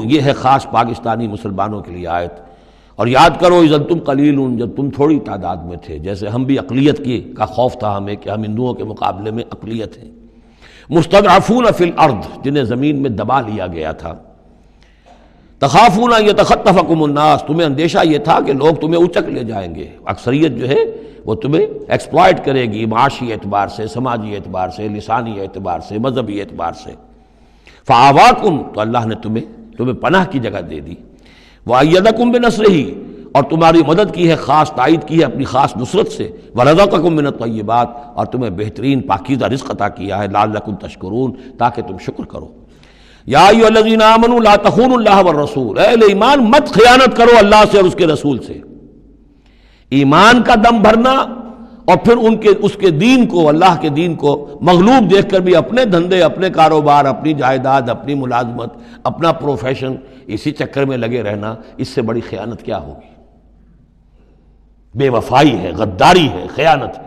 یہ ہے خاص پاکستانی مسلمانوں کے لیے آیت۔ اور یاد کرو اذ انتم قلیل، جب تم تھوڑی تعداد میں تھے، جیسے ہم بھی اقلیت کا خوف تھا ہمیں کہ ہم ہندوؤں کے مقابلے میں اقلیت ہیں۔ مستضعفون فی الارض، جنہیں زمین میں دبا لیا گیا تھا۔ تخافون ان یتخطفکم الناس، تمہیں اندیشہ یہ تھا کہ لوگ تمہیں اچک لے جائیں گے، اکثریت جو ہے وہ تمہیں ایکسپلائٹ کرے گی، معاشی اعتبار سے، سماجی اعتبار سے، لسانی اعتبار سے، مذہبی اعتبار سے۔ فآواکم، تو اللہ نے تمہیں پناہ کی جگہ دے دی۔ وَأَيَّدَكُم بِنَصْرِهِ، اور تمہاری مدد کی ہے، خاص تائید کی ہے اپنی خاص نصرت سے۔ وَرَزَقَكُم مِّنَ الطَّيِّبَاتِ، اور تمہیں بہترین پاکیزہ رزق عطا کیا ہے، لَعَلَّكُمْ تَشْكُرُونَ، تاکہ تم شکر کرو۔ یا ایھا الذین آمنوا لا تخونوا اللہ والرسول، اے اہل ایمان مت خیانت کرو اللہ سے اور اس کے رسول سے۔ ایمان کا دم بھرنا اور پھر اس کے دین کو، اللہ کے دین کو مغلوب دیکھ کر بھی اپنے دھندے، اپنے کاروبار، اپنی جائیداد، اپنی ملازمت، اپنا پروفیشن، اسی چکر میں لگے رہنا، اس سے بڑی خیانت کیا ہوگی؟ بے وفائی ہے، غداری ہے، خیانت ہے۔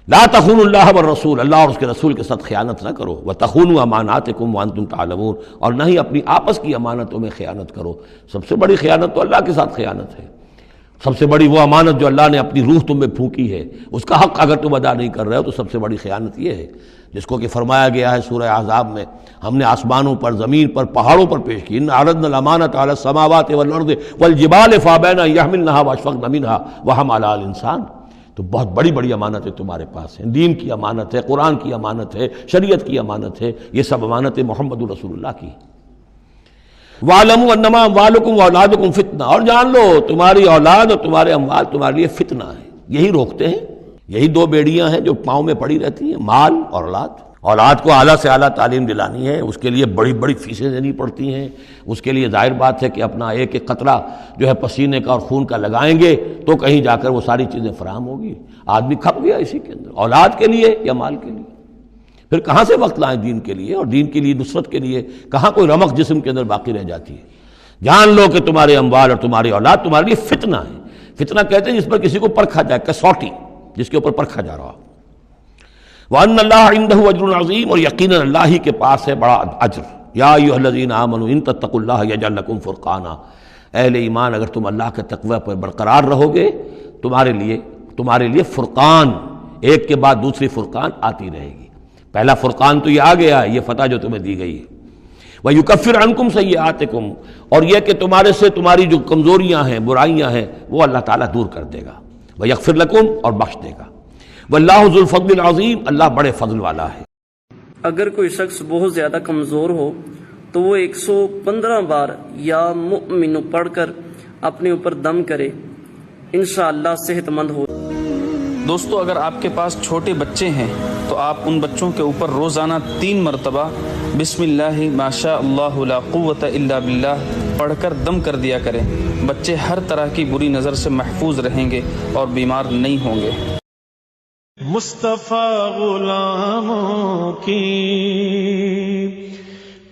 لا تخونوا اللہ والرسول، اللہ اور اس کے رسول کے ساتھ خیانت نہ کرو۔ وتخونوا اماناتکم وانتم تعلمون، اور نہ ہی اپنی آپس کی امانتوں میں خیانت کرو۔ سب سے بڑی خیانت تو اللہ کے ساتھ خیانت ہے۔ سب سے بڑی وہ امانت جو اللہ نے اپنی روح تم میں پھونکی ہے، اس کا حق اگر تم ادا نہیں کر رہے ہو تو سب سے بڑی خیانت یہ ہے، جس کو کہ فرمایا گیا ہے سورہ احزاب میں، ہم نے آسمانوں پر، زمین پر، پہاڑوں پر پیش کی۔ اِنَّا عَرَضْنَا الْأَمَانَةَ عَلَى السَّمَاوَاتِ وَالْأَرْضِ وَالْجِبَالِ فَأَبَيْنَ أَن يَحْمِلْنَهَا وَأَشْفَقْنَ مِنْهَا وَحَمَلَهَا الْإِنسَانُ، تو بہت بڑی بڑی امانتیں تمہارے پاس ہیں، دین کی امانت ہے، قرآن کی امانت ہے، شریعت کی امانت ہے، یہ سب امانتیں محمد رسول اللہ کی ہیں۔ وَاعْلَمُوا أَنَّمَا أَمْوَالُكُمْ وَأَوْلَادُكُمْ فِتْنَةٌ، اور جان لو تمہاری اولاد اور تمہارے اموال تمہارے لیے فتنہ ہے۔ یہی روکتے ہیں، یہی دو بیڑیاں ہیں جو پاؤں میں پڑی رہتی ہیں، مال اور اولاد۔ اولاد کو اعلیٰ سے اعلیٰ تعلیم دلانی ہے، اس کے لیے بڑی بڑی فیسیں دینی پڑتی ہیں، اس کے لیے ظاہر بات ہے کہ اپنا ایک ایک قطرہ جو ہے پسینے کا اور خون کا لگائیں گے تو کہیں جا کر وہ ساری چیزیں فراہم ہوگی۔ آدمی کھپ گیا اسی کے اندر، اولاد کے لیے یا مال کے لیے۔ پھر کہاں سے وقت لائیں دین کے لیے، اور دین کے لیے نصرت کے لیے کہاں کوئی رمق جسم کے اندر باقی رہ جاتی ہے۔ جان لو کہ تمہارے اموال اور تمہاری اولاد تمہارے لیے فتنہ ہے۔ فتنہ کہتے ہیں جس پر کسی کو پرکھا جائے، کسوٹی جس کے اوپر پرکھا جا رہا ہو۔ وَأَنَّ اللَّهَ عِندَهُ أَجْرٌ عَظِيمٌ، اور یقیناً اللہ ہی کے پاس ہے بڑا اجر۔ یا ایھا الذین آمنوا ان تتقوا اللہ یجعل لکم فرقانا، اہل ایمان اگر تم اللہ کے تقوی پر برقرار رہو گے، تمہارے لیے فرقان، ایک کے بعد دوسری فرقان آتی رہے گی۔ پہلا فرقان تو یہ آ گیا ہے، یہ فتح جو تمہیں دی گئی ہے۔ وَيُكَفِّرْ عَنْكُمْ سَيِّئَاتِكُمْ، اور یہ کہ تمہارے سے تمہاری جو کمزوریاں ہیں، برائیاں ہیں، وہ اللہ تعالیٰ دور کر دے گا۔ وَيَغْفِرْ لَكُمْ، اور بخش دے گا۔ وَاللَّهُ ذُو الْفَضْلِ الْعَظِيمِ، اللہ بڑے فضل والا ہے۔ اگر کوئی شخص بہت زیادہ کمزور ہو تو وہ 115 بار یا مؤمن پڑھ کر اپنے اوپر دم کرے، انشاءاللہ صحت مند ہو۔ دوستو، اگر آپ کے پاس چھوٹے بچے ہیں تو آپ ان بچوں کے اوپر روزانہ 3 مرتبہ بسم اللہ ما شاء اللہ لا قوت الا باللہ پڑھ کر دم کر دیا کریں۔ بچے ہر طرح کی بری نظر سے محفوظ رہیں گے اور بیمار نہیں ہوں گے۔ مصطفیٰ غلاموں کی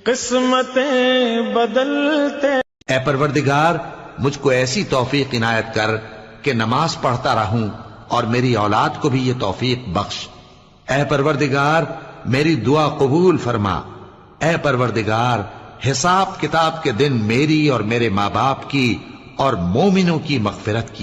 قسمتیں بدلتے، اے پروردگار مجھ کو ایسی توفیق عنایت کر کہ نماز پڑھتا رہوں اور میری اولاد کو بھی یہ توفیق بخش۔ اے پروردگار میری دعا قبول فرما۔ اے پروردگار حساب کتاب کے دن میری اور میرے ماں باپ کی اور مومنوں کی مغفرت کی۔